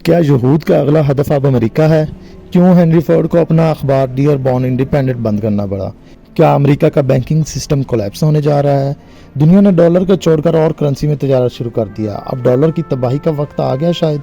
کیا یہود کا اگلا ہدف اب امریکہ ہے؟ کیوں ہنری فورڈ کو اپنا اخبار ڈیئر بورن انڈیپینڈنٹ بند کرنا پڑا؟ کیا امریکہ کا بینکنگ سسٹم کولیپس ہونے جا رہا ہے؟ دنیا نے ڈالر کو چھوڑ کر اور کرنسی میں تجارت شروع کر دیا، اب ڈالر کی تباہی کا وقت آ گیا شاید؟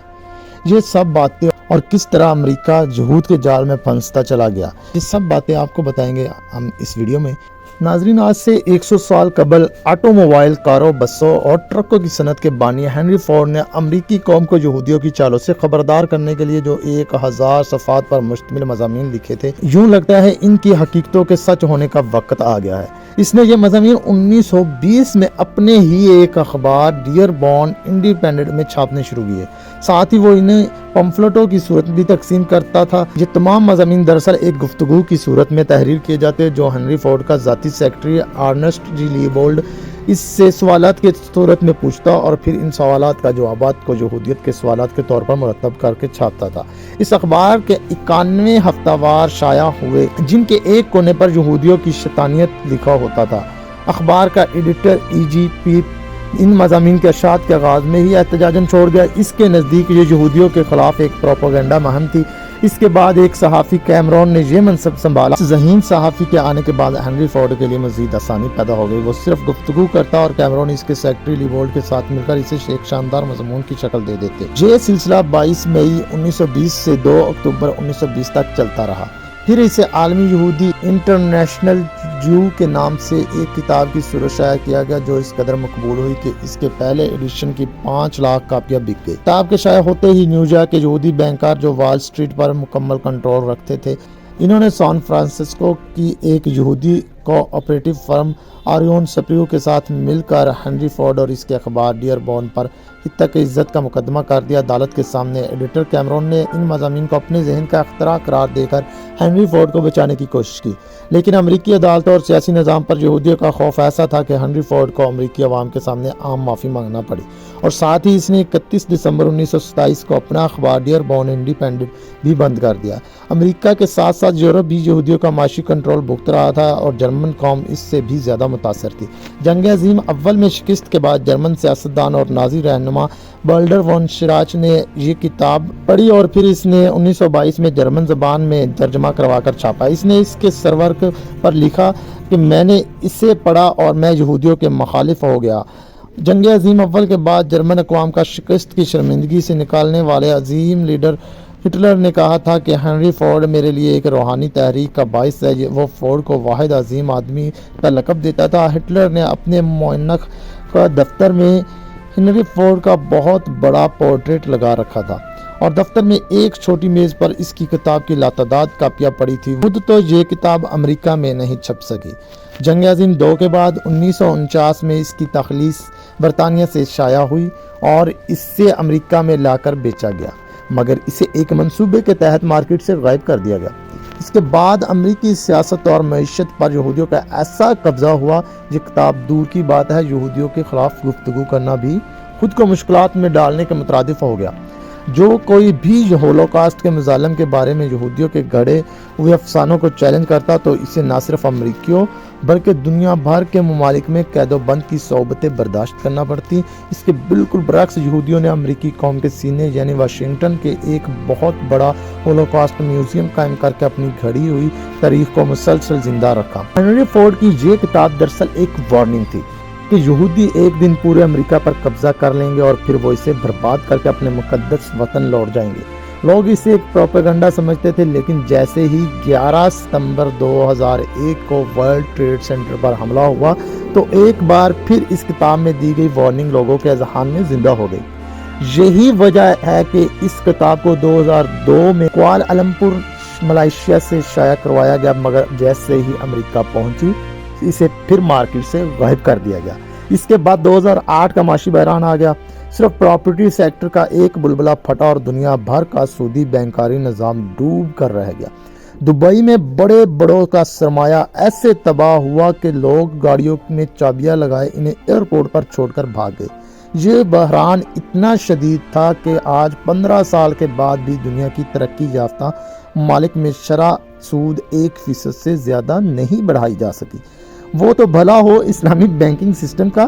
یہ سب باتیں اور کس طرح امریکہ یہود کے جال میں پھنستا چلا گیا، یہ سب باتیں آپ کو بتائیں گے ہم اس ویڈیو میں۔ ناظرین، آج سے 100 سال قبل آٹو موبائل، کاروں، بسوں اور ٹرکوں کی صنعت کے بانی ہنری فورڈ نے امریکی قوم کو یہودیوں کی چالوں سے خبردار کرنے کے لیے جو 1000 صفحات پر مشتمل مضامین لکھے تھے، یوں لگتا ہے ان کی حقیقتوں کے سچ ہونے کا وقت آ گیا ہے۔ اس نے یہ مضامین 1920 میں اپنے ہی ایک اخبار ڈیئر بورن انڈیپینڈنٹ میں چھاپنے شروع کیے، ساتھ ہی وہ انہیں پمفلٹوں کی صورت بھی تقسیم کرتا تھا۔ یہ تمام مضامین دراصل ایک گفتگو کی صورت میں تحریر کیے جاتے جو ہنری فورڈ کا ذاتی سیکرٹری ارنسٹ جی لیبولڈ اس سے سوالات کی صورت میں پوچھتا اور پھر ان سوالات کا جوابات کو یہودیت کے سوالات کے طور پر مرتب کر کے چھاپتا تھا۔ اس اخبار کے 91 ہفتہ وار شائع ہوئے، جن کے ایک کونے پر یہودیوں کی شیطانیت لکھا ہوتا تھا۔ اخبار کا ایڈیٹر جی پیپ ان مضامین کے اشاعت کے آغاز میں ہی احتجاجاً چھوڑ گیا۔ اس کے نزدیک یہ یہودیوں کے خلاف ایک پروپیگنڈا مہم تھی۔ اس کے بعد ایک صحافی کیمرون نے یہ منصب سنبھالا۔ ذہین صحافی کے آنے کے بعد ہنری فورڈ کے لیے مزید آسانی پیدا ہو گئی۔ وہ صرف گفتگو کرتا اور کیمرون اس کے سیکرٹری لیبولڈ کے ساتھ مل کر اسے ایک شاندار مضمون کی شکل دے دیتے۔ یہ سلسلہ 22 مئی 1920 سے 2 اکتوبر 1920 تک چلتا رہا۔ پھر اسے عالمی یہودی انٹرنیشنل جیو کے نام سے ایک کتاب کی صورت شائع کیا گیا، جو اس قدر مقبول ہوئی کہ اس کے پہلے ایڈیشن کی 5 لاکھ کاپیاں بک گئی۔ کتاب کے شائع ہوتے ہی نیویارک کے یہودی بینکار جو وال سٹریٹ پر مکمل کنٹرول رکھتے تھے، انہوں نے سان فرانسسکو کی ایک یہودی کوآپریٹو فرم آریون سپریو کے ساتھ مل کر ہنری فورڈ اور اس کے اخبار ڈیئر بورن پر حتیٰ عزت کا مقدمہ کر دیا۔ عدالت کے سامنے ایڈیٹر کیمرون نے ان مضامین کو اپنے ذہن کا اختراع قرار دے کر ہنری فورڈ کو بچانے کی کوشش کی، لیکن امریکی عدالتوں اور سیاسی نظام پر یہودیوں کا خوف ایسا تھا کہ ہنری فورڈ کو امریکی عوام کے سامنے عام معافی مانگنا پڑی، اور ساتھ ہی اس نے 31 دسمبر 1927 کو اپنا اخبار ڈیئر بورن انڈیپینڈنٹ بھی بند کر دیا۔ امریکہ کے ساتھ ساتھ یورپ بھی یہودیوں کا معاشی کنٹرول بھگت رہا تھا اور جرمن قوم اس سے بھی زیادہ متاثر تھی۔ جنگ عظیم اول میں شکست کے بعد جرمن سیاستدان اور نازی رہنما بالڈر وان شراچ نے یہ کتاب پڑھی اور پھر اس نے 1922 میں جرمن زبان میں ترجمہ کروا کر چھاپا۔ اس نے اس کے سرورق پر لکھا کہ میں نے اسے پڑھا اور میں یہودیوں کے مخالف ہو گیا۔ جنگ عظیم اول کے بعد جرمن اقوام کا شکست کی شرمندگی سے نکالنے والے عظیم لیڈر ہٹلر نے کہا تھا کہ ہنری فورڈ میرے لیے ایک روحانی تحریک کا باعث ہے۔ وہ فورڈ کو واحد عظیم آدمی کا لقب دیتا تھا۔ ہٹلر نے اپنے مؤنخ کا دفتر میں ہنری فورڈ کا بہت بڑا پورٹریٹ لگا رکھا تھا اور دفتر میں ایک چھوٹی میز پر اس کی کتاب کی لاتعداد کاپیاں پڑی تھی۔ خود تو یہ کتاب امریکہ میں نہیں چھپ سکی۔ جنگ عظیم 2 کے بعد 1949 میں اس کی تخلیص برطانیہ سے شائع ہوئی اور اس سے امریکہ میں لا کر بیچا گیا، مگر اسے ایک منصوبے کے تحت مارکیٹ سے غائب کر دیا گیا۔ اس کے بعد امریکی سیاست اور معیشت پر یہودیوں کا ایسا قبضہ ہوا، یہ کتاب دور کی بات ہے، یہودیوں کے خلاف گفتگو کرنا بھی خود کو مشکلات میں ڈالنے کے مترادف ہو گیا۔ جو کوئی بھی ہولوکاسٹ کے مظالم کے بارے میں یہودیوں کے گھڑے ہوئے افسانوں کو چیلنج کرتا تو اسے نہ صرف امریکیوں بلکہ دنیا بھر کے ممالک میں قید و بند کی صعوبتیں برداشت کرنا پڑتی۔ اس کے بالکل برعکس یہودیوں نے امریکی قوم کے سینے یعنی واشنگٹن کے ایک بہت بڑا ہولوکاسٹ میوزیم قائم کر کے اپنی گھڑی ہوئی تاریخ کو مسلسل زندہ رکھا۔ ہنری فورڈ کی یہ کتاب دراصل ایک وارننگ تھی کہ یہودی ایک دن پورے امریکہ پر قبضہ کر لیں گے اور پھر وہ اسے برباد کر کے اپنے مقدس وطن لوٹ جائیں گے۔ لوگ اسے ایک پروپیگنڈا سمجھتے تھے، لیکن جیسے ہی 11 ستمبر 2001 کو ورلڈ ٹریڈ سینٹر پر حملہ ہوا تو ایک بار پھر اس کتاب میں دی گئی وارننگ لوگوں کے اذہان میں زندہ ہو گئی۔ یہی وجہ ہے کہ اس کتاب کو 2002 میں کوالالمپور ملائیشیا سے شائع کروایا گیا، مگر جیسے ہی امریکہ پہنچی اسے پھر مارکیٹ سے غائب کر دیا گیا۔ اس کے بعد 2008 کا معاشی بحران آ گیا۔ صرف پراپرٹی سیکٹر کا ایک بلبلہ پھٹا اور دنیا بھر کا سودی بینکاری نظام ڈوب کر رہ گیا۔ دبئی میں بڑے بڑوں کا سرمایہ ایسے تباہ ہوا کہ لوگ گاڑیوں میں چابیاں لگائے انہیں ایئرپورٹ پر چھوڑ کر بھاگ گئے۔ یہ بحران اتنا شدید تھا کہ آج 15 سال کے بعد بھی دنیا کی ترقی یافتہ ممالک میں شرح سود 1% سے زیادہ نہیں بڑھائی جا سکی۔ وہ تو بھلا ہو اسلامی بینکنگ سسٹم کا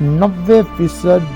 90%